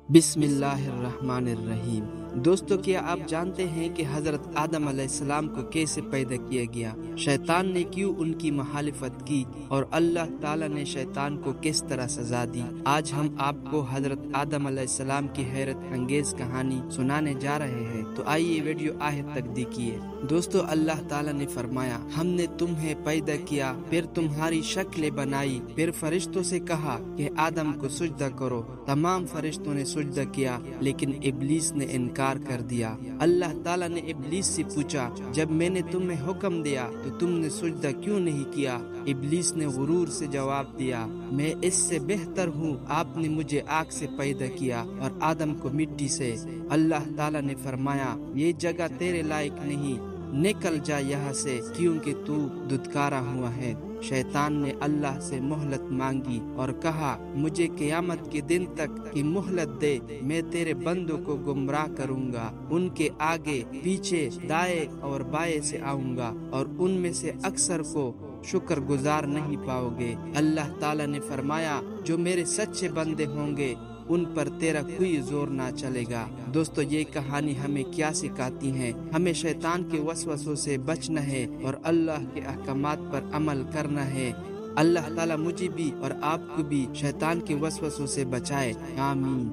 बिस्मिल्लाहिर्रहमानिर्रहीम। दोस्तों, क्या आप जानते हैं कि हजरत आदम अलैहिस्सलाम को कैसे पैदा किया गया, शैतान ने क्यों उनकी मुखालिफत की और अल्लाह ताला ने शैतान को किस तरह सजा दी। आज हम आपको हजरत आदम अलैहिस्सलाम की हैरत अंगेज कहानी सुनाने जा रहे हैं, तो आइए वीडियो आखिर तक देखिए। दोस्तों, अल्लाह ताला ने फरमाया, हमने तुम्हें पैदा किया, फिर तुम्हारी शक्लें बनाई, फिर फरिश्तों से कहा कि आदम को सुजदा करो। तमाम फरिश्तों ने सुजदा किया, लेकिन इब्लीस ने इनकार कर दिया। अल्लाह ताला ने इब्लीस से पूछा, जब मैंने तुम्हें हुक्म दिया तो तुमने सुजदा क्यों नहीं किया? इब्लीस ने गुरूर से जवाब दिया, मैं इससे बेहतर हूँ, आपने मुझे आग से पैदा किया और आदम को मिट्टी से। अल्लाह ताला ने फरमाया, ये जगह तेरे लायक नहीं, निकल जा यहाँ से, क्योंकि तू दुदकारा हुआ है। शैतान ने अल्लाह से मोहलत मांगी और कहा, मुझे क़यामत के दिन तक की मोहलत दे, मैं तेरे बंदों को गुमराह करूंगा, उनके आगे पीछे दाएं और बाएं से आऊंगा और उनमें से अक्सर को शुक्र गुजार नहीं पाओगे। अल्लाह ताला ने फरमाया, जो मेरे सच्चे बंदे होंगे उन पर तेरा कोई जोर ना चलेगा। दोस्तों, ये कहानी हमें क्या सिखाती है? हमें शैतान के वसवसों से बचना है और अल्लाह के अहकामात पर अमल करना है। अल्लाह ताला मुझे भी और आपको भी शैतान के वसवसों से बचाए। आमीन।